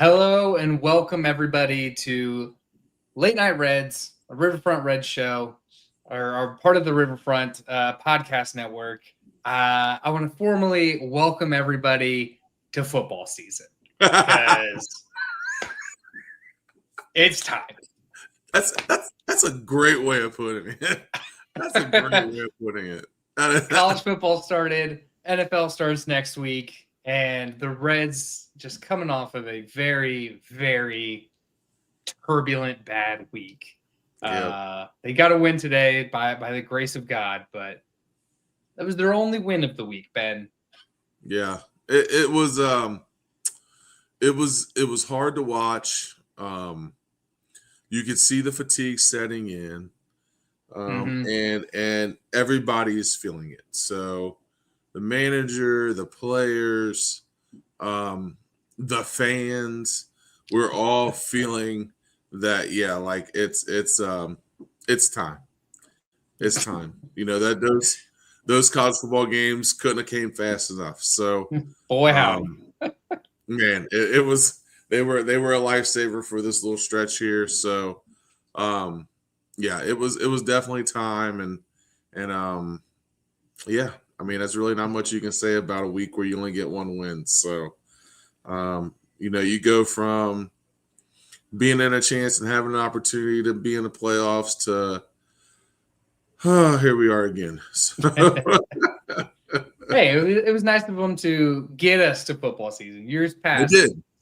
Hello and welcome everybody to Late Night Reds, a Riverfront Reds show, or part of the Riverfront podcast network. I want to formally welcome everybody to football season because it's time. That's a great way of putting it. That's a great way of putting it. College football started, NFL starts next week, and the Reds just coming off of a very, very turbulent, bad week. Yep. They got a win today by the grace of God, but that was their only win of the week, Ben. Yeah, it was hard to watch. You could see the fatigue setting in, and everybody is feeling it. So the manager, the players, the fans, we're all feeling that. Yeah, like it's time. It's time. You know that those college football games couldn't have came fast enough. So, Boy, howdy. Man, it was they were a lifesaver for this little stretch here. So, yeah, it was definitely time, and yeah, I mean that's really not much you can say about a week where you only get one win. So, you go from being in a chance and having an opportunity to be in the playoffs to here we are again. Hey, it was nice of them to get us to football season. Years past,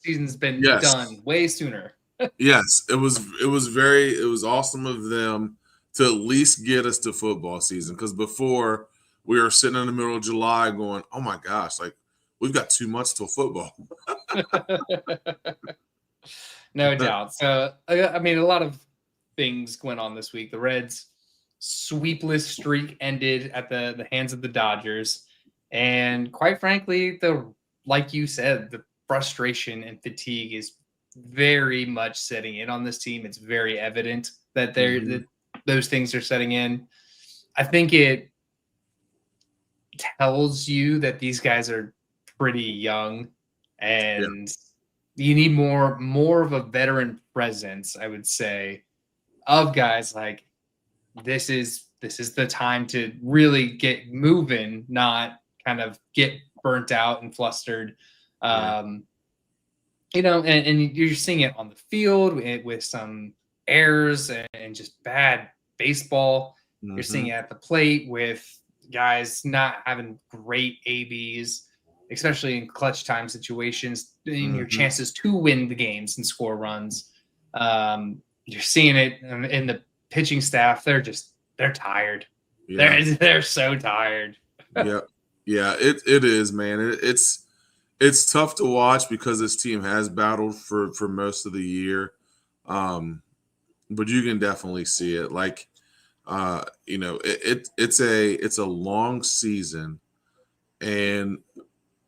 season's been done way sooner. Yes, it was awesome of them to at least get us to football season, because before we were sitting in the middle of July going, oh my gosh, like we've got 2 months till football. No doubt. So, I mean, a lot of things went on this week. The Reds' sweepless streak ended at the hands of the Dodgers. And quite frankly, like you said, the frustration and fatigue is very much setting in on this team. It's very evident that that those things are setting in. I think it tells you that these guys are pretty young, and you need more of a veteran presence, I would say, of guys like this is the time to really get moving, not kind of get burnt out and flustered. And you're seeing it on the field with some errors and just bad baseball. You're seeing it at the plate with guys not having great ABs, especially in clutch time situations, in your chances to win the games and score runs. You're seeing it in the pitching staff. They're tired. Yeah. They're so tired. Yeah, it is, man. It's tough to watch because this team has battled for most of the year, but you can definitely see it. Like, it's a long season, and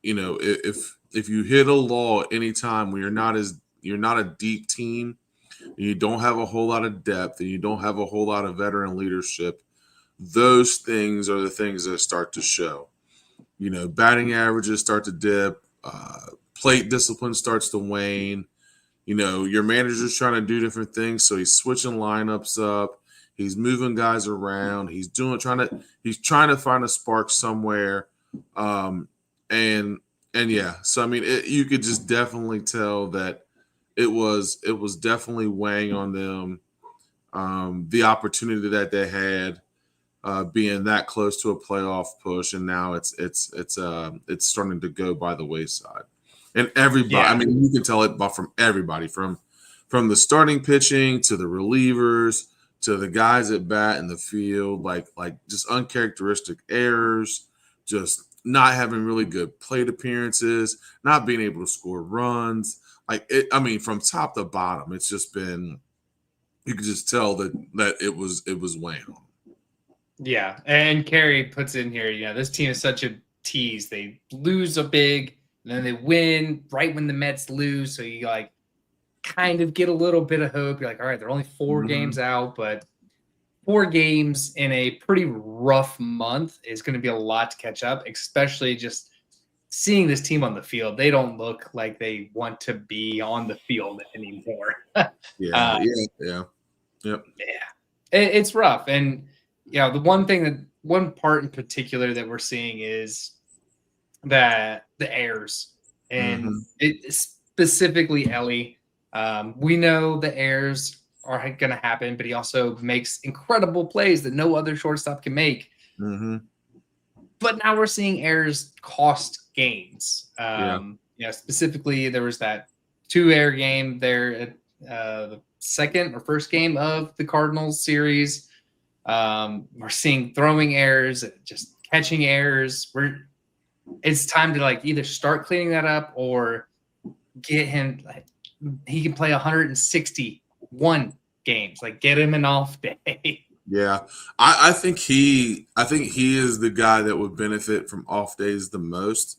if you hit a lull anytime where you're not a deep team, and you don't have a whole lot of depth, and you don't have a whole lot of veteran leadership, those things are the things that start to show. Batting averages start to dip, plate discipline starts to wane. Your manager's trying to do different things, so he's switching lineups up, he's moving guys around, he's trying to find a spark somewhere, and yeah. So I mean, you could just definitely tell that it was definitely weighing on them. The opportunity that they had, being that close to a playoff push, and now it's starting to go by the wayside. And everybody, I mean, you can tell it from everybody, from the starting pitching to the relievers to the guys at bat in the field, like just uncharacteristic errors, just not having really good plate appearances, not being able to score runs. I mean, from top to bottom, it's just been, you could just tell that it was weighing on. Yeah, and Kerry puts in here, this team is such a tease. They lose a big, and then they win right when the Mets lose. So you kind of get a little bit of hope. You're like, all right, they're only 4 games out, but 4 games in a pretty rough month is going to be a lot to catch up, especially just seeing this team on the field, they don't look like they want to be on the field anymore. Yeah. uh, Yep. yeah, it's rough. And the one part in particular that we're seeing is that the heirs, and Mm-hmm. it specifically Ellie. We know the heirs are going to happen, but he also makes incredible plays that no other shortstop can make. Mm-hmm. But now we're seeing errors cost games. Yeah. Specifically, there was that 2-error game there at the second or first game of the Cardinals series. We're seeing throwing errors, just catching errors. It's time to either start cleaning that up or get him. He can play 161 games. Get him an off day. Yeah, I think he is the guy that would benefit from off days the most,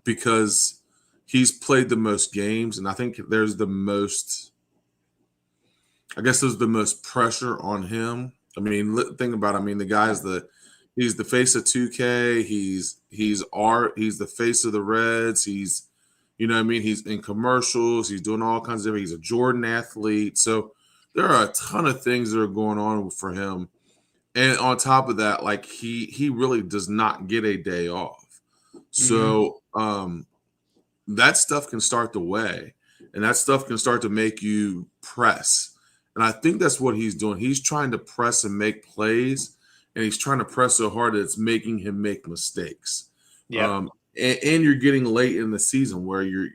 because he's played the most games, and I think there's the most pressure on him. I mean, think about it. I mean, the guy's he's the face of 2K. He's the face of the Reds. He's, you know what I mean? He's in commercials. He's doing all kinds of. He's a Jordan athlete. So there are a ton of things that are going on for him. And on top of that, he really does not get a day off. So that stuff can start to weigh, and that stuff can start to make you press. And I think that's what he's doing. He's trying to press and make plays, and he's trying to press so hard that it's making him make mistakes. Yeah. And you're getting late in the season where you're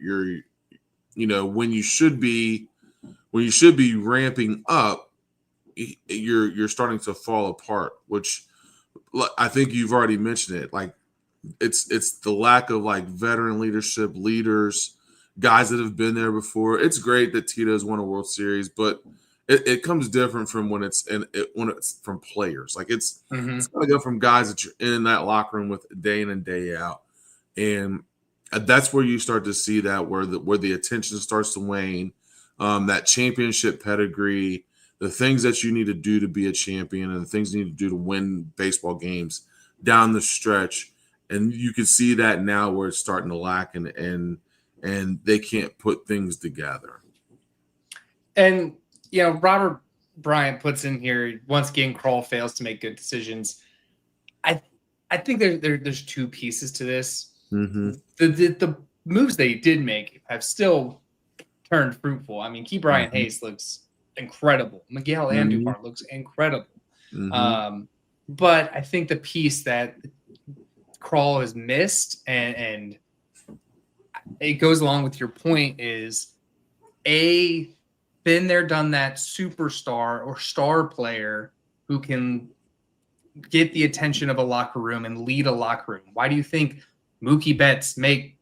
when you should be ramping up, you're starting to fall apart, which I think you've already mentioned it. It's the lack of veteran leadership, leaders, guys that have been there before. It's great that Tito's won a World Series, but it comes different from when it's from players. It's got to go from guys that you're in that locker room with day in and day out. And that's where you start to see that where the attention starts to wane, that championship pedigree, the things that you need to do to be a champion, and the things you need to do to win baseball games down the stretch. And you can see that now where it's starting to lack, and they can't put things together. And Robert Bryant puts in here, once again, Kroll fails to make good decisions. I think there's two pieces to this. Mm-hmm. The moves they did make have still turned fruitful. I mean, Key Brian Hayes looks incredible. Miguel Andujar looks incredible. But I think the piece that Kroll has missed, and it goes along with your point, is been there, done that superstar or star player who can get the attention of a locker room and lead a locker room. Why do you think Mookie Betts make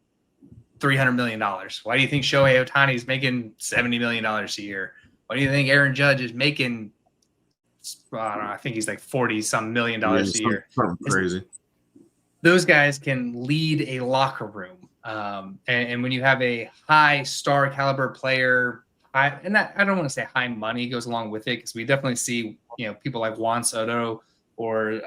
$300 million? Why do you think Shohei Ohtani is making $70 million a year? Why do you think Aaron Judge is making, I don't know, I think he's like $40-some million a year? Something crazy. Those guys can lead a locker room. And when you have a high star caliber player, I don't want to say high money goes along with it, because we definitely see people like Juan Soto or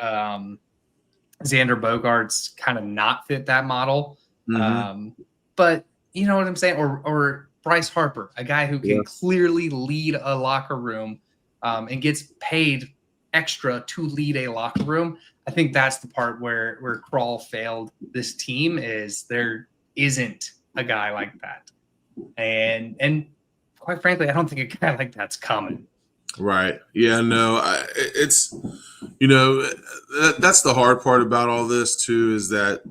Xander Bogaerts kind of not fit that model. But you know what I'm saying? Or Bryce Harper, a guy who can clearly lead a locker room and gets paid extra to lead a locker room. I think that's the part where Kroll failed this team, is there isn't a guy like that. And quite frankly, I don't think a guy like that's coming. Right. Yeah, no, it's, that's the hard part about all this too, is that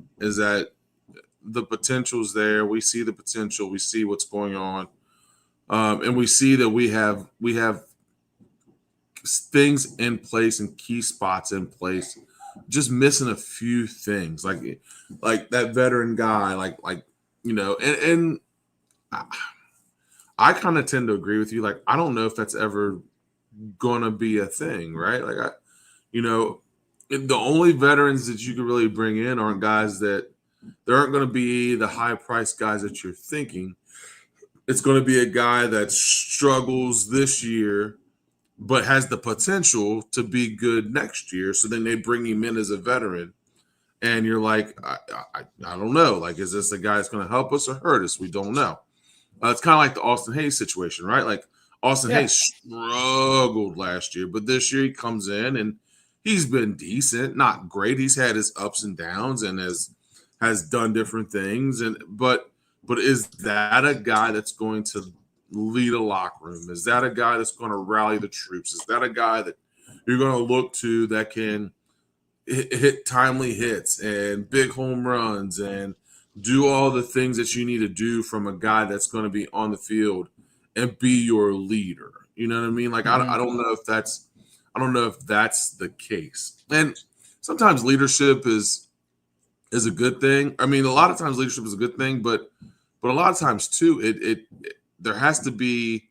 the potential's there. We see the potential. We see what's going on. And we see that we have things in place and key spots in place, just missing a few things, like that veteran guy, and I kind of tend to agree with you. I don't know if that's ever gonna be a thing, right? The only veterans that you can really bring in aren't guys that there aren't going to be the high price guys that you're thinking. It's going to be a guy that struggles this year, but has the potential to be good next year. So then they bring him in as a veteran. and you're like, I don't know. Like, is this the guy that's going to help us or hurt us? We don't know. It's kind of like the Austin Hayes situation, right? Like Austin Hayes struggled last year, but this year he comes in and he's been decent, not great. He's had his ups and downs and has done different things. But is that a guy that's going to lead a locker room? Is that a guy that's going to rally the troops? Is that a guy that you're going to look to that can hit timely hits and big home runs and do all the things that you need to do from a guy that's going to be on the field and be your leader? You know what I mean? Like, I don't know if that's the case. And sometimes leadership is a good thing. I mean, a lot of times leadership is a good thing, but a lot of times too, it there has to be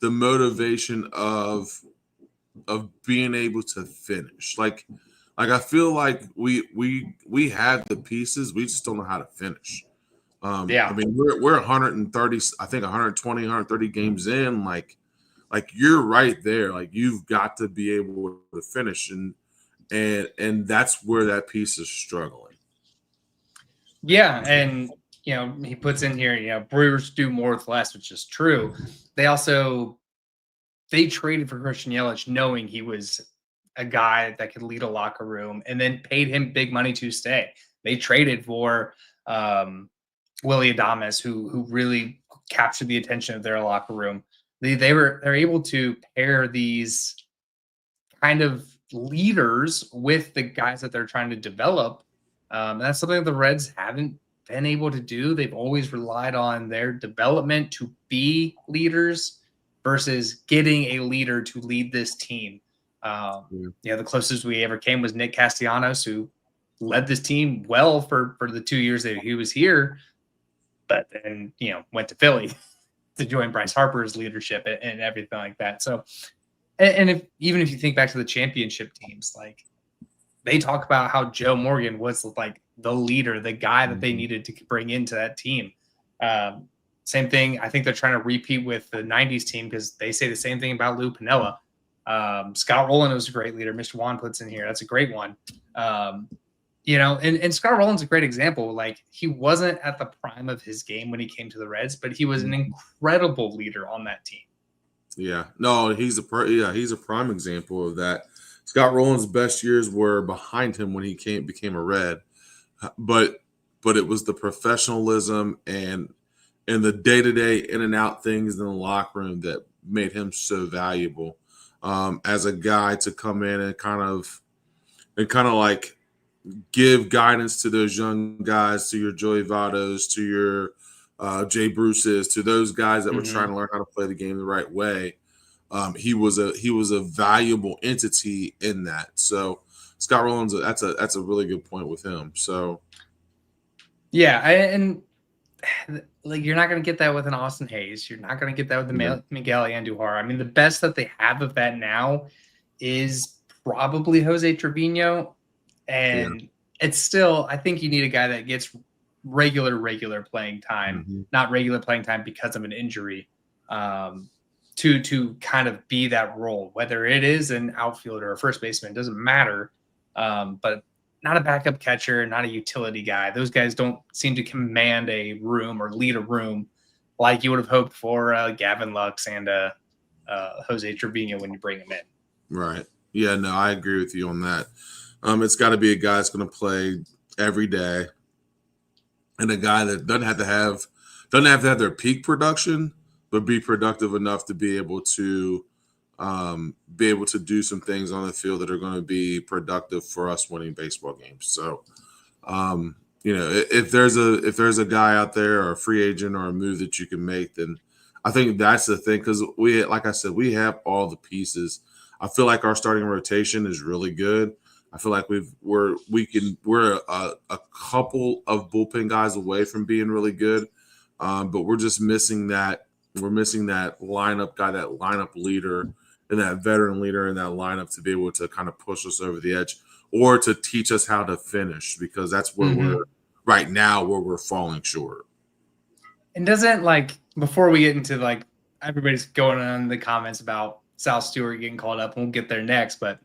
the motivation of being able to finish. Like I feel like we have the pieces, we just don't know how to finish. I mean, we're 130, I think 120, 130 games in. Like you're right there. Like, you've got to be able to finish, and that's where that piece is struggling. Yeah, and he puts in here, Brewers do more with less, which is true. They traded for Christian Yelich knowing he was a guy that could lead a locker room, and then paid him big money to stay. They traded for Willy Adames, who really captured the attention of their locker room. They're able to pair these kind of leaders with the guys that they're trying to develop. That's something that the Reds haven't been able to do. They've always relied on their development to be leaders versus getting a leader to lead this team. The closest we ever came was Nick Castellanos, who led this team well for the 2 years that he was here, but then went to Philly to join Bryce Harper's leadership and everything like that. So, and even if you think back to the championship teams, like, they talk about how Joe Morgan was like the leader, the guy that they needed to bring into that team. Same thing. I think they're trying to repeat with the 90s team, because they say the same thing about Lou Piniella. Scott Rowland was a great leader. Mr. Juan puts in here. That's a great one. And Scott Rowland's a great example. Like, he wasn't at the prime of his game when he came to the Reds, but he was an incredible leader on that team. Yeah, no, he's a prime example of that. Scott Rowland's best years were behind him when he became a Red, but it was the professionalism and the day-to-day in and out things in the locker room that made him so valuable as a guy to come in and kind of like give guidance to those young guys, to your Joey Vottos, to your Jay Bruces, to those guys that were trying to learn how to play the game the right way. He was a valuable entity in that. So Scott Rowland's that's a really good point with him. So yeah, and like, you're not going to get that with an Austin Hayes. You're not going to get that with the Miguel Andujar. I mean, the best that they have of that now is probably Jose Trevino, and it's still, I think you need a guy that gets regular playing time, not regular playing time because of an injury, to kind of be that role, whether it is an outfielder or a first baseman, doesn't matter. But not a backup catcher, not a utility guy. Those guys don't seem to command a room or lead a room like you would have hoped for Gavin Lux and Jose Trevino when you bring him in. Right. Yeah, no, I agree with you on that. It's got to be a guy that's going to play every day, and a guy that doesn't have to have their peak production, but be productive enough to be able to do some things on the field that are going to be productive for us winning baseball games. So, if there's a guy out there or a free agent or a move that you can make, then I think that's the thing, because like I said, we have all the pieces. I feel like our starting rotation is really good. I feel like we're a couple of bullpen guys away from being really good, but we're just missing that. We're missing that lineup guy, that lineup leader, and that veteran leader in that lineup to be able to kind of push us over the edge or to teach us how to finish, because that's where we're right now, where we're falling short. And doesn't, like, before we get into, like, everybody's going on in the comments about Sal Stewart getting called up, and we'll get there next, but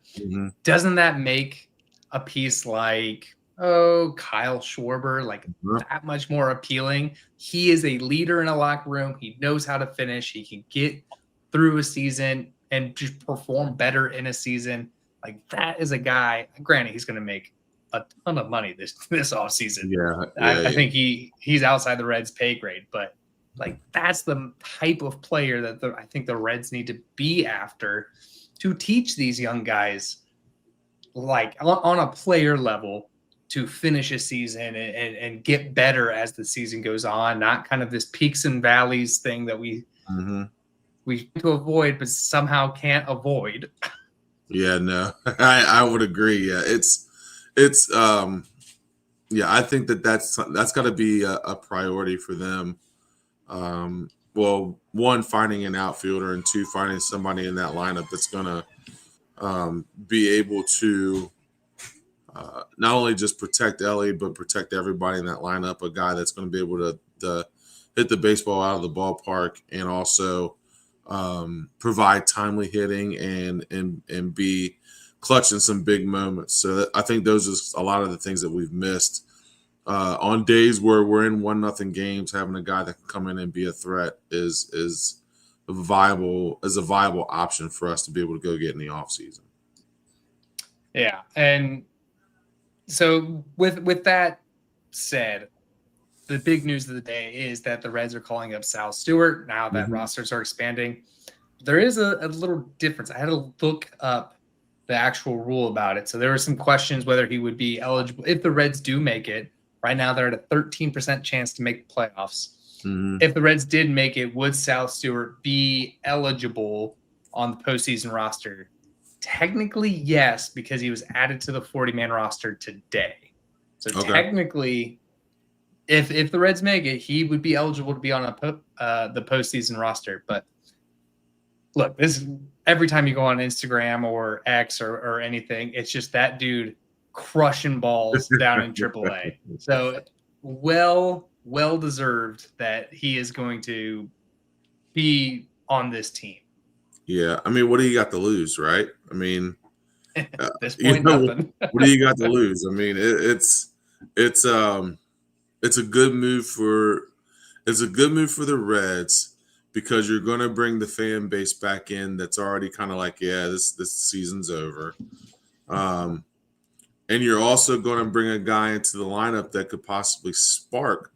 doesn't that make a piece like Kyle Schwarber, like that much more appealing. He is a leader in a locker room. He knows how to finish. He can get through a season and just perform better in a season. Like that is a guy. Granted, he's going to make a ton of money this offseason. I think he's outside the Reds' pay grade, but like that's the type of player that I think the Reds need to be after to teach these young guys, like on a player level, to finish a season and get better as the season goes on, not kind of this peaks and valleys thing that we to avoid, but somehow can't avoid. Yeah, no, I would agree. Yeah, it's I think that's got to be a priority for them. Well, one, finding an outfielder, and two, finding somebody in that lineup that's gonna be able to not only just protect Ellie, but protect everybody in that lineup. A guy that's going to be able to hit the baseball out of the ballpark and also provide timely hitting and be clutch in some big moments. So I think those are a lot of the things that we've missed on days where we're in 1-0 games. Having a guy that can come in and be a threat is a viable option for us to be able to go get in the offseason. Yeah, and so with that said, the big news of the day is that the Reds are calling up Sal Stewart now that rosters are expanding. There is a little difference. I had to look up the actual rule about it. So there were some questions whether he would be eligible if the Reds do make it. Right now they're at a 13% chance to make the playoffs. If the Reds did make it, would Sal Stewart be eligible on the postseason roster? Technically, yes, because he was added to the 40-man roster today. So technically, if the Reds make it, he would be eligible to be on the postseason roster. But look, this every time you go on Instagram or X or anything, it's just that dude crushing balls down in AAA. So well deserved that he is going to be on this team. Yeah, I mean, what do you got to lose, right? I mean, at this point, nothing. What do you got to lose? I mean, it's a good move for the Reds because you're going to bring the fan base back in. That's already kind of like, yeah, this season's over. And you're also going to bring a guy into the lineup that could possibly spark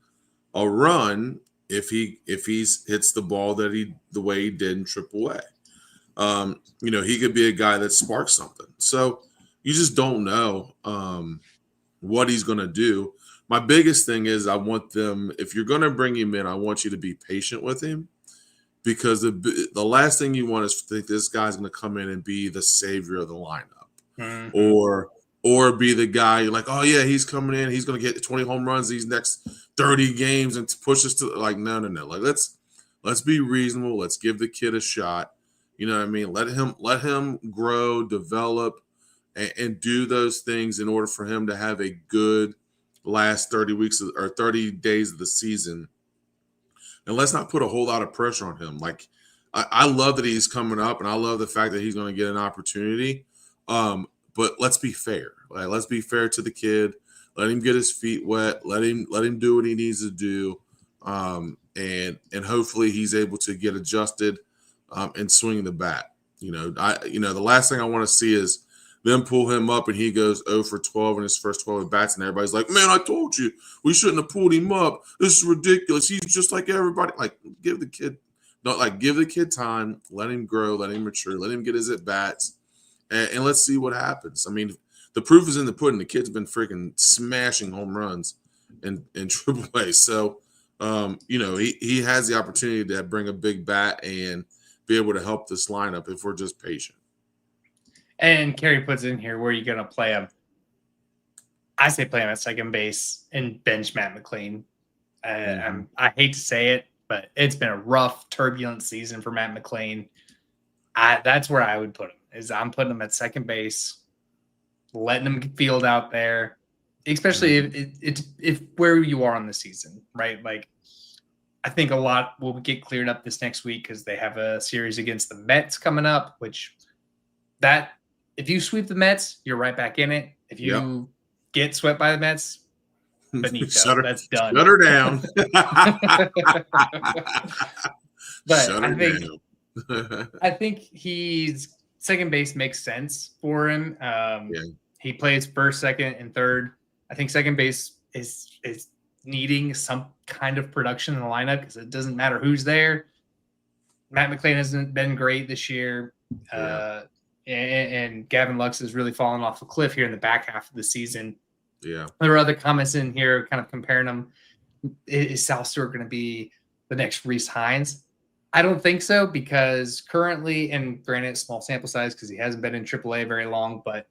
a run if he hits the ball the way he did in AAA. He could be a guy that sparks something. So you just don't know what he's going to do. My biggest thing is I want them, if you're going to bring him in, I want you to be patient with him because the last thing you want is to think this guy's going to come in and be the savior of the lineup or be the guy you're like, oh, yeah, he's coming in. He's going to get 20 home runs these next 30 games and push us to like, no. Like, let's be reasonable. Let's give the kid a shot. You know what I mean? Let him grow, develop, and do those things in order for him to have a good last 30 weeks or 30 days of the season. And let's not put a whole lot of pressure on him. Like, I love that he's coming up, and I love the fact that he's going to get an opportunity. But let's be fair. Like, let's be fair to the kid. Let him get his feet wet. Let him do what he needs to do. And hopefully he's able to get adjusted and swing the bat. The last thing I want to see is them pull him up and he goes 0 for 12 in his first 12 at bats, and everybody's like, man, I told you we shouldn't have pulled him up. This is ridiculous. He's just like everybody. Like, give the kid time, let him grow, let him mature, let him get his at bats, and let's see what happens. I mean, the proof is in the pudding. The kid's been freaking smashing home runs in AAA. So, he has the opportunity to bring a big bat and be able to help this lineup if we're just patient. And Kerry puts in here, where are you going to play him? I say play him at second base and bench Matt McLean. I hate to say it, but it's been a rough, turbulent season for Matt McLean. That's where I would put him. I'm putting him at second base, letting him field out there, especially if where you are on the season, right? Like, I think a lot will get cleared up this next week because they have a series against the Mets coming up, if you sweep the Mets, you're right back in it. If you get swept by the Mets, Benito. That's done. Shut her down. But Shut her down. I think he's second base makes sense for him. He plays first, second, and third. I think second base is needing some kind of production in the lineup because it doesn't matter who's there. Matt McClain hasn't been great this year. And Gavin Lux has really fallen off a cliff here in the back half of the season. Yeah. There were other comments in here kind of comparing them. Is Sal Stewart going to be the next Reese Hines? I don't think so because currently, and granted, small sample size because he hasn't been in AAA very long, but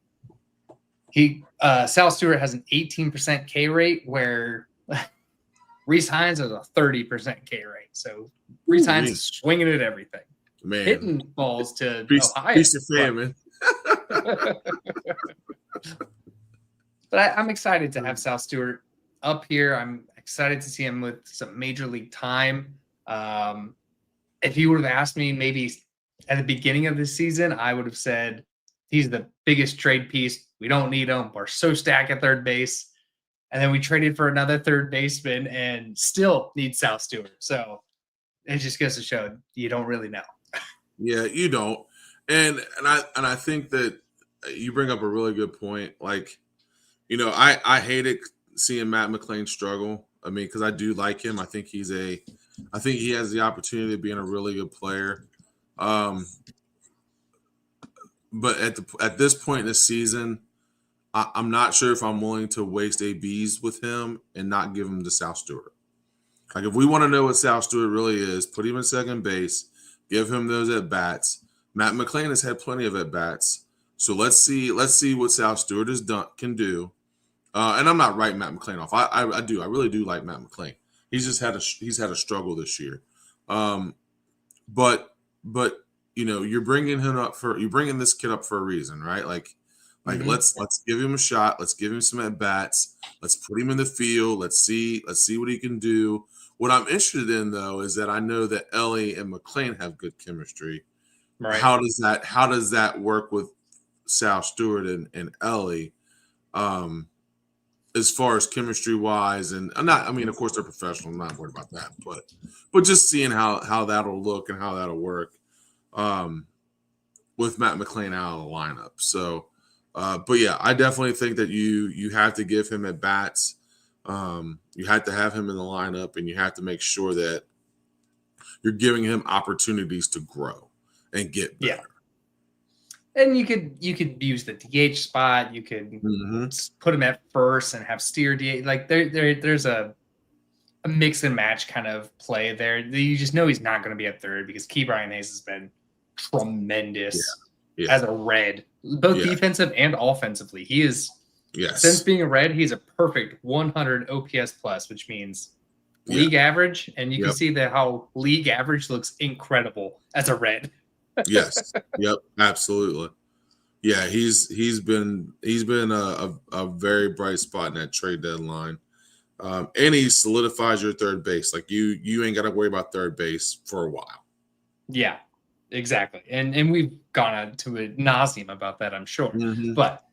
Sal Stewart has an 18% K rate where Reese Hines has a 30% K rate. So Reese Hines is swinging at everything. Man. Hitting balls to Ohio. Piece of famine. But I'm excited to have Sal Stewart up here. I'm excited to see him with some major league time. If you would have asked me maybe at the beginning of this season, I would have said he's the biggest trade piece. We don't need him. We're so stacked at third base. And then we traded for another third baseman and still need Sal Stewart. So it just goes to show you don't really know. Yeah, you don't. And I think that you bring up a really good point. Like, you know, I hated seeing Matt McClain struggle. I mean, because I do like him. I think he has the opportunity of being a really good player. But at this point in the season, I'm not sure if I'm willing to waste ABs with him and not give him to Sal Stewart. Like, if we want to know what Sal Stewart really is, put him in second base, give him those at-bats. Matt McClain has had plenty of at-bats. So let's see what Sal Stewart can do. And I'm not writing Matt McClain off. I really do like Matt McClain. He's had a struggle this year. But you know, you're bringing this kid up for a reason, right? Like let's give him a shot. Let's give him some at bats. Let's put him in the field. Let's see what he can do. What I'm interested in though is that I know that Ellie and McClain have good chemistry. Right. How does that work with Sal Stewart and Ellie? As far as chemistry wise, and of course they're professional. I'm not worried about that, but just seeing how that'll look and how that'll work with Matt McClain out of the lineup. So, but yeah, I definitely think that you have to give him at bats. You have to have him in the lineup, and you have to make sure that you're giving him opportunities to grow and get better. Yeah. And you could use the DH spot. You could put him at first and have Steer DH. Like there's a mix and match kind of play there. You just know he's not going to be at third because Key Brian Hayes has been tremendous as a Red, both defensive and offensively. He is since being a Red, he's a perfect 100 OPS plus, which means league average. And you can see that how league average looks incredible as a Red. Yes. Yep. Absolutely. Yeah. He's been a very bright spot in that trade deadline. And he solidifies your third base. Like you ain't got to worry about third base for a while. Yeah, exactly. And we've gone to ad nauseum about that, I'm sure. But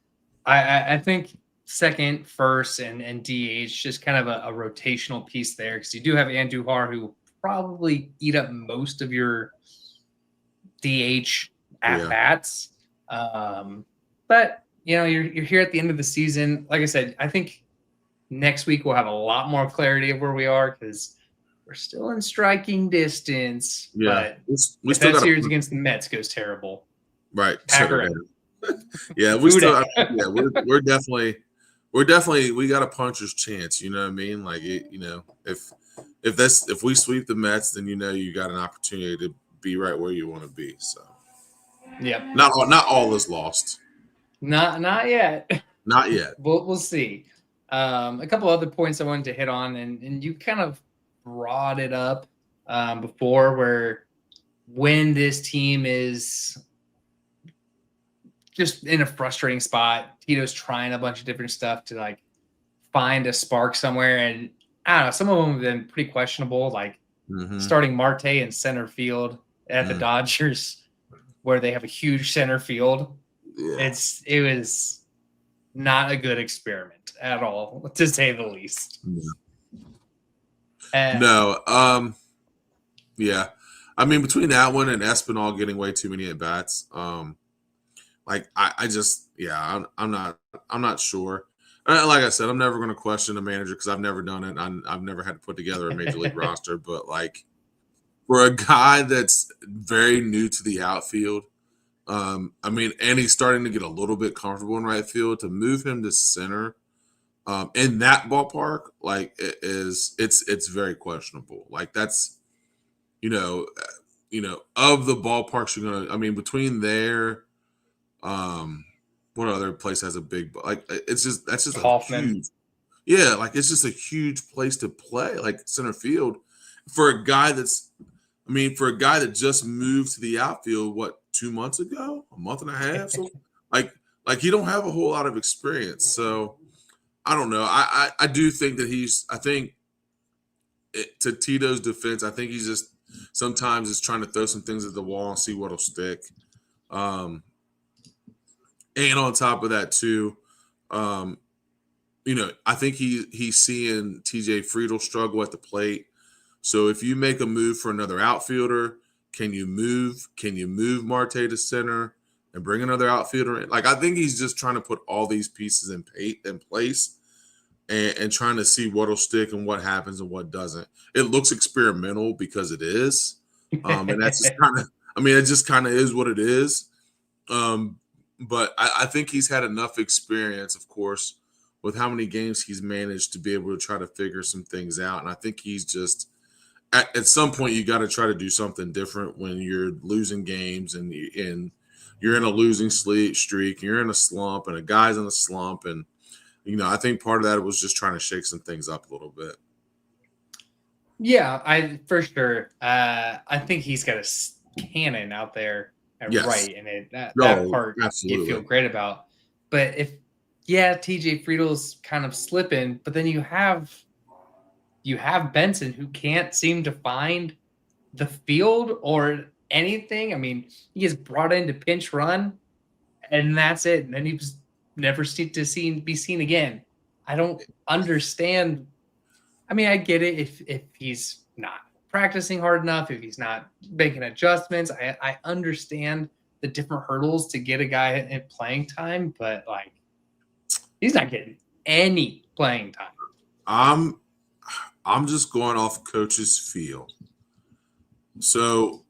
I think second, first, and DH just kind of a rotational piece there because you do have Andujar who probably eat up most of your DH at bats. But you know, you're here at the end of the season. Like I said, I think next week we'll have a lot more clarity of where we are because we're still in striking distance. Yeah, but if that series against the Mets goes terrible, right? Yeah, we still. We're definitely we got a puncher's chance. You know what I mean? Like if we sweep the Mets, then you got an opportunity to be right where you want to be. So, yeah, not all is lost. Not yet. Not yet. We'll see. A couple other points I wanted to hit on, and you kind of brought it up before, where when this team is just in a frustrating spot, Tito's trying a bunch of different stuff to like find a spark somewhere, and I don't know, some of them have been pretty questionable, like starting Marte in center field at the Dodgers, where they have a huge center field. Yeah. It was not a good experiment. at all, to say the least. No. Yeah. I mean, between that one and Espinal getting way too many at bats, like I just, yeah, I'm not sure. Like I said, I'm never going to question a manager because I've never done it. I've never had to put together a major league roster. But like for a guy that's very new to the outfield, I mean, and he's starting to get a little bit comfortable in right field, to move him to center in that ballpark, like it's very questionable. Like that's you know, of the ballparks you're gonna. I mean, between there. What other place has a big like? It's just that's just a Hoffman. huge, yeah. Like it's just a huge place to play, like center field, for a guy that's. I mean, for a guy that just moved to the outfield, what 2 months ago, a month and a half, so like you don't have a whole lot of experience. So I don't know. I do think that I think to Tito's defense, I think he's just sometimes is trying to throw some things at the wall and see what'll stick. And on top of that, too, I think he's seeing TJ Friedl struggle at the plate. So if you make a move for another outfielder, can you move Marte to center and bring another outfielder in? Like I think he's just trying to put all these pieces in place and trying to see what'll stick and what happens and what doesn't. It looks experimental because it is, and that's just kind of. I mean, it just kind of is what it is. But I think he's had enough experience, of course, with how many games he's managed to be able to try to figure some things out. And I think he's just at some point you got to try to do something different when you're losing games and you're in a losing streak, you're in a slump, and a guy's in a slump. And, I think part of that was just trying to shake some things up a little bit. Yeah, for sure. I think he's got a cannon out there. Yes. Right, and that part absolutely. You feel great about. But TJ Friedl's kind of slipping, but then you have Benson, who can't seem to find the field or anything. I mean, he gets brought in to pinch run, and that's it. And then he was never be seen again. I don't understand. I mean, I get it if he's not practicing hard enough, if he's not making adjustments. I understand the different hurdles to get a guy in playing time, but like he's not getting any playing time. I'm just going off coach's feel. So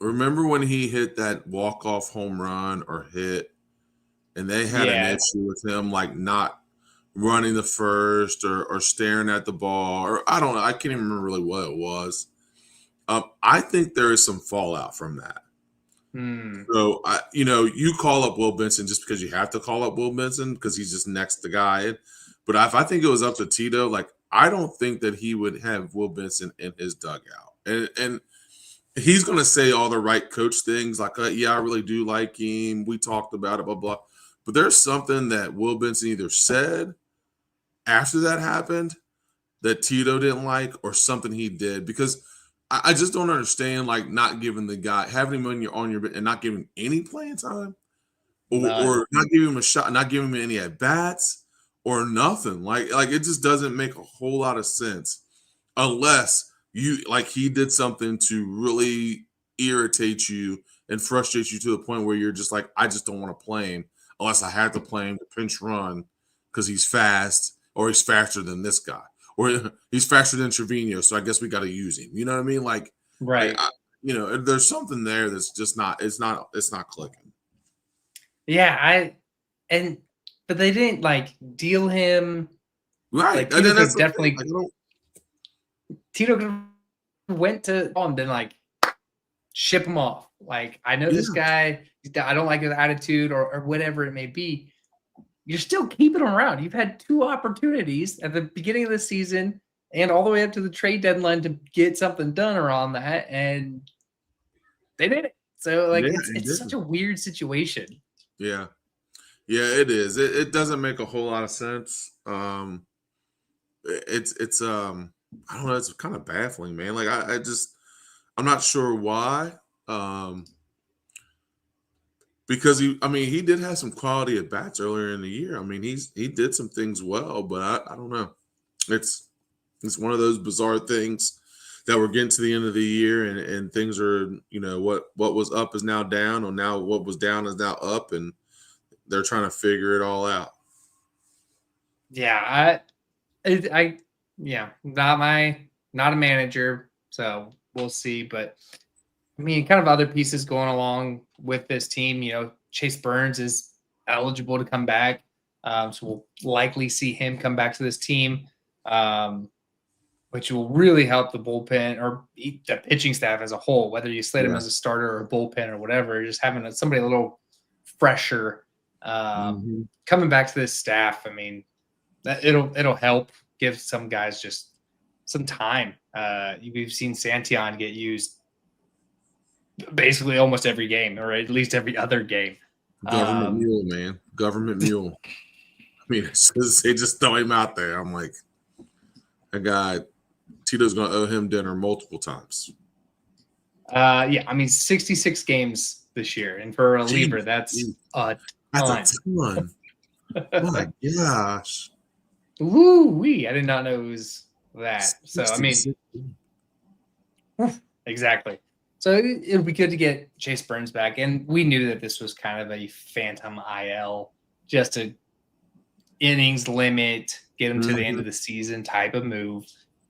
remember when he hit that walk-off home run or hit, and they had an issue with him like not running the first or staring at the ball, or I don't know. I can't even remember really what it was. I think there is some fallout from that. So, you call up Will Benson just because you have to call up Will Benson because he's just next to guy. But if I think it was up to Tito, like I don't think that he would have Will Benson in his dugout. And he's going to say all the right coach things like, yeah, I really do like him. We talked about it, blah, blah. But there's something that Will Benson either said after that happened that Tito didn't like, or something he did, because I just don't understand, like, not giving the guy, having him on your and not giving him any playing time, or not giving him a shot, not giving him any at bats or nothing. Like it just doesn't make a whole lot of sense unless he did something to really irritate you and frustrate you to the point where you're just like, I just don't want to play him unless I have to play him to pinch run because he's fast. Or he's faster than this guy, or he's faster than Trevino, so I guess we got to use him. You know what I mean? Like, right? There's something there that's just not. It's not clicking. Yeah, but they didn't like deal him right. Like, Tito definitely. Tito went to and been like, ship him off. Like, I know this guy. I don't like his attitude or whatever it may be. You're still keeping him around. You've had 2 opportunities at the beginning of the season and all the way up to the trade deadline to get something done around that, and they did it. So, like, it's such a weird situation. Yeah, it is. It doesn't make a whole lot of sense. It's I don't know. It's kind of baffling, man. Like I'm not sure why. because he did have some quality at bats earlier in the year. I mean, he did some things well, but I don't know. It's one of those bizarre things that we're getting to the end of the year, and things are, what was up is now down, or now what was down is now up, and they're trying to figure it all out. Yeah, not a manager, so we'll see. But I mean, kind of other pieces going along with this team. Chase Burns is eligible to come back, so we'll likely see him come back to this team, which will really help the bullpen or the pitching staff as a whole. Whether you slate him as a starter or a bullpen or whatever, just having somebody a little fresher coming back to this staff. I mean, it'll help give some guys just some time. We've seen Santion get used basically almost every game, or at least every other game. Government mule, man. Government mule. I mean, they just throw him out there. I'm like, that guy, Tito's going to owe him dinner multiple times. 66 games this year. And for a reliever, that's a ton. My gosh. Woo-wee. I did not know it was that. So, I mean, exactly. So it'll be good to get Chase Burns back. And we knew that this was kind of a phantom IL, just a innings limit, get him to the end of the season type of move.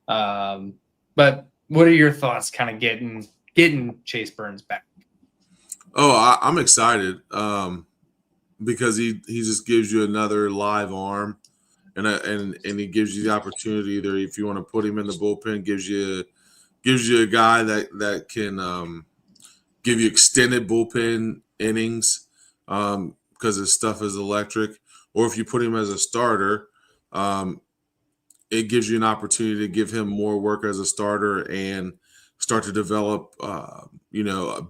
But what are your thoughts kind of getting Chase Burns back? Oh, I'm excited because he just gives you another live arm, and he gives you the opportunity, either if you want to put him in the bullpen, gives you a guy that can give you extended bullpen innings because his stuff is electric, or if you put him as a starter, it gives you an opportunity to give him more work as a starter and start to develop, a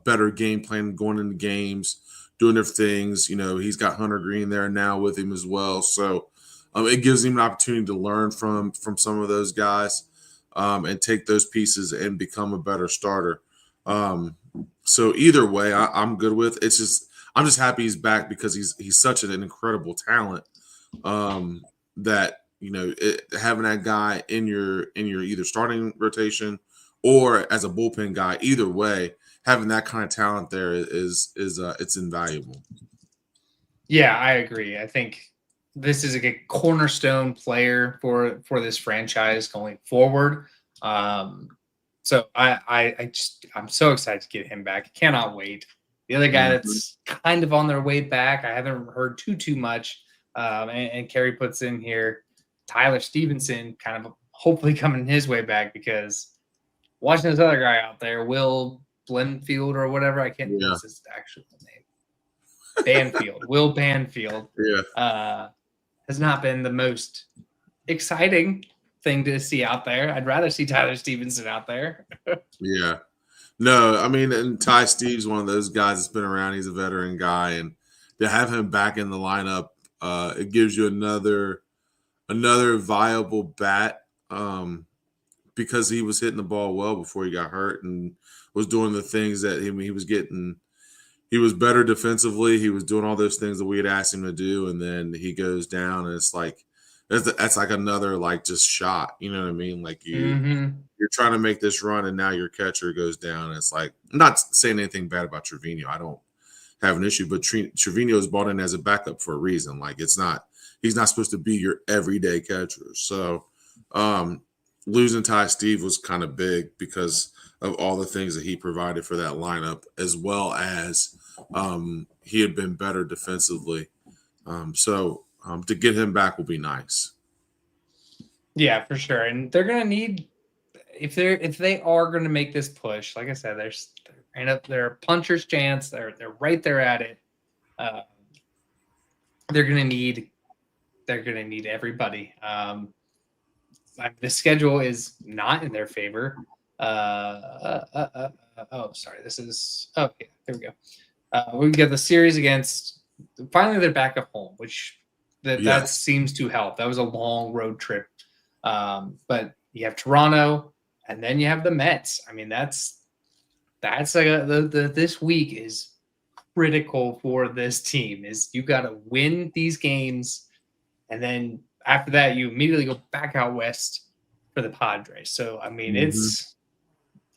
better game plan going into games, doing different things. He's got Hunter Green there now with him as well. So it gives him an opportunity to learn from some of those guys and take those pieces and become a better starter. So either way, I'm good with. It's just I'm just happy he's back because he's such an incredible talent that having that guy in your either starting rotation or as a bullpen guy, either way, having that kind of talent there is it's invaluable. Yeah, I agree. I think this is a cornerstone player for this franchise going forward. So I'm so excited to get him back. I cannot wait. The other guy that's kind of on their way back, I haven't heard too much. And Kerry puts in here Tyler Stevenson, kind of hopefully coming his way back, because watching this other guy out there, Will Blenfield or whatever, I can't know his actual name. Will Banfield. Has not been the most exciting thing to see out there. I'd rather see Tyler Stevenson out there. Yeah. No, I mean, and Ty Steve's one of those guys that's been around. He's a veteran guy, and to have him back in the lineup, it gives you another viable bat because he was hitting the ball well before he got hurt and was doing the things that he was getting. He was better defensively. He was doing all those things that we had asked him to do, and then he goes down, and it's like that's like another just shot. You know what I mean? Like you're trying to make this run, and now your catcher goes down. And it's like, I'm not saying anything bad about Trevino. I don't have an issue, but Trevino is brought in as a backup for a reason. Like he's not supposed to be your everyday catcher. So losing Ty Steve was kind of big because of all the things that he provided for that lineup, as well as he had been better defensively. So to get him back will be nice. Yeah, for sure. And they're going to need, if they are going to make this push, like I said, they're a puncher's chance. They're right there at it. They're going to need everybody. The schedule is not in their favor. Sorry. This is okay. There we go. We get the series against. Finally, they're back at home, which that seems to help. That was a long road trip, but you have Toronto, and then you have the Mets. I mean, that's like this week is critical for this team is you got to win these games, and then after that, you immediately go back out west for the Padres. So, I mean, it's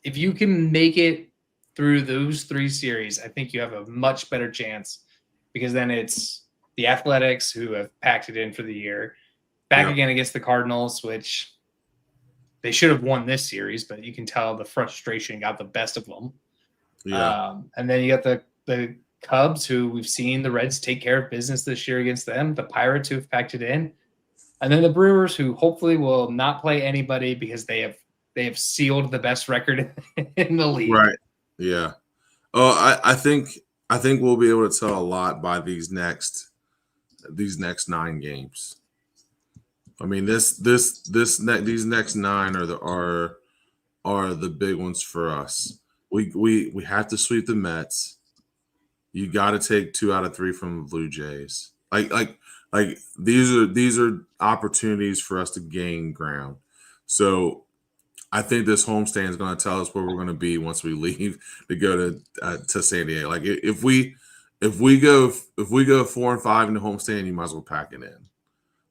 if you can make it through those 3 series, I think you have a much better chance because then it's the Athletics who have packed it in for the year, back again against the Cardinals, which they should have won this series, but you can tell the frustration got the best of them. Yeah. And then you got the Cubs, who we've seen the Reds take care of business this year against them, the Pirates who have packed it in, and then the Brewers, who hopefully will not play anybody because they have sealed the best record in the league. Right. Yeah. Oh, I think we'll be able to tell a lot by these next 9 games. I mean, these next 9 are the big ones for us. We have to sweep the Mets. You got to take 2 out of 3 from the Blue Jays. Like these are opportunities for us to gain ground. So I think this homestand is going to tell us where we're going to be once we leave to go to San Diego. Like if we go 4-5 in the homestand, you might as well pack it in.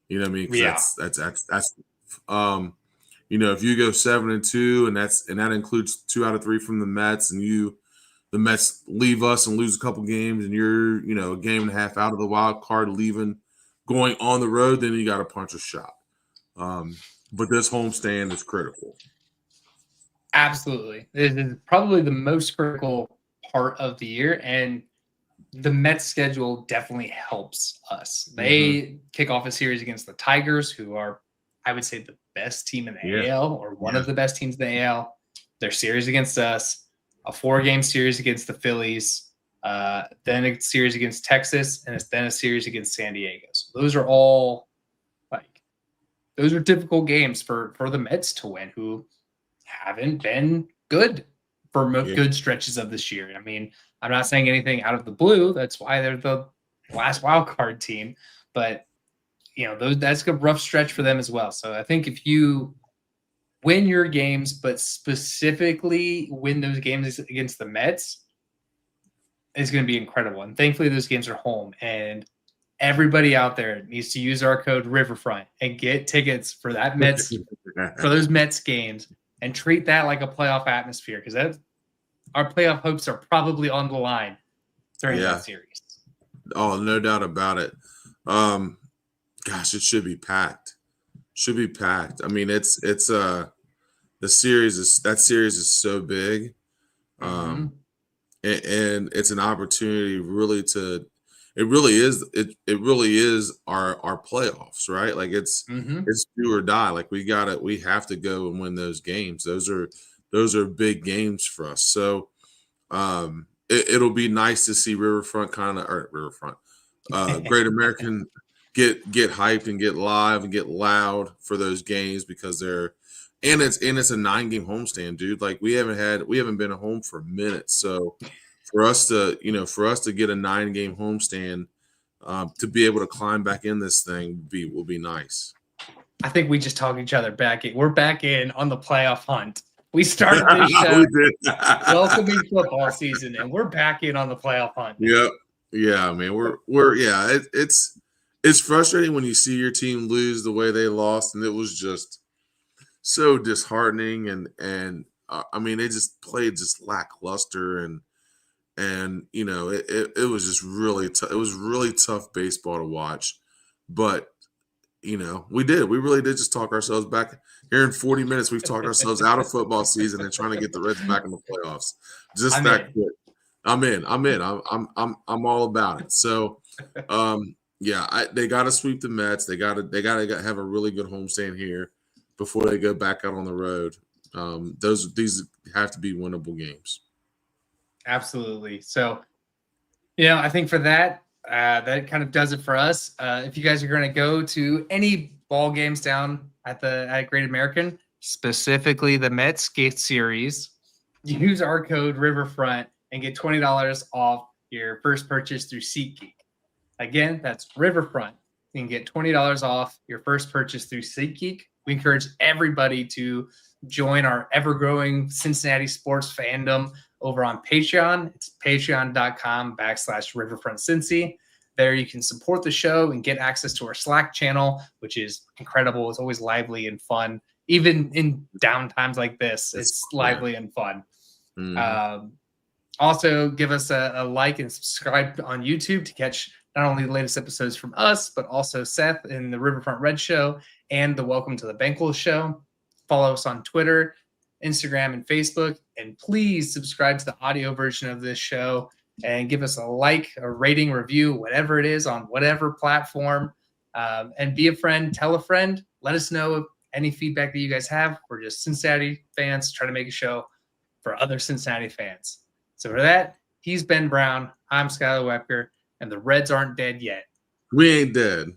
You know what I mean? Yeah. That's you know, if you go 7-2 and that includes 2 out of 3 from the Mets, and the Mets leave us and lose a couple games, and you're, you know, a game and a half out of the wild card, going on the road, then you got to punch a shot. But this homestand is critical. Absolutely. It is probably the most critical part of the year, and the Mets schedule definitely helps us. They kick off a series against the Tigers, who are, I would say, the best team in the AL, or one of the best teams in the AL. Their series against us, a 4-game series against the Phillies, then a series against Texas, and then a series against San Diego. So those are all those are difficult games for the Mets to win, who haven't been good for good stretches of this year. I mean, I'm not saying anything out of the blue. That's why they're the last wild card team. But, you know, that's a rough stretch for them as well. So I think if you win your games, but specifically win those games against the Mets, it's going to be incredible. And thankfully, those games are home. And everybody out there needs to use our code Riverfront and get tickets for that Mets for those Mets games and treat that like a playoff atmosphere, because our playoff hopes are probably on the line during that series. Oh, no doubt about it. Gosh, it should be packed. I mean, that series is so big. And it's an opportunity really it really is our playoffs, right? Like it's do or die. Like we have to go and win those games. Those are big games for us. So it'll be nice to see Great American get hyped and get live and get loud for those games, because it's a 9-game homestand, dude. Like we haven't been at home for minutes. So for us to get a 9-game homestand, to be able to climb back in this thing will be nice. I think we just talked each other back in. We're back in on the playoff hunt. We started this show welcoming football season, and we're back in on the playoff hunt. Yep. Yeah, man. It's frustrating when you see your team lose the way they lost, and it was just so disheartening. And I mean, they just played just lackluster, and you know, it was just really tough. It was really tough baseball to watch, but you know, we really did just talk ourselves back. Here in 40 minutes, we've talked ourselves out of football season and trying to get the Reds back in the playoffs. Just that quick. I'm in. I'm all about it. So, they got to sweep the Mets. They got to have a really good homestand here before they go back out on the road. These have to be winnable games. Absolutely. So, you know, I think for that kind of does it for us. If you guys are going to go to any ball games down at Great American, specifically the Mets Skate Series, use our code Riverfront and get $20 off your first purchase through SeatGeek. Again, that's Riverfront. You can get $20 off your first purchase through SeatGeek. We encourage everybody to join our ever-growing Cincinnati sports fandom. over on Patreon. It's patreon.com/RiverfrontCincy. There you can support the show and get access to our Slack channel, which is incredible. It's always lively and fun. Even in down times like this, it's lively and fun. Also, give us a like and subscribe on YouTube to catch not only the latest episodes from us, but also Seth in the Riverfront Red Show and the Welcome to the Banquet Show. Follow us on Twitter, Instagram, and Facebook. And please subscribe to the audio version of this show and give us a like, a rating, review, whatever it is on whatever platform. And be a friend, tell a friend. Let us know any feedback that you guys have. We're just Cincinnati fans trying to make a show for other Cincinnati fans. So for that, he's Ben Brown. I'm Skylar Wepker, and the Reds aren't dead yet. We ain't dead.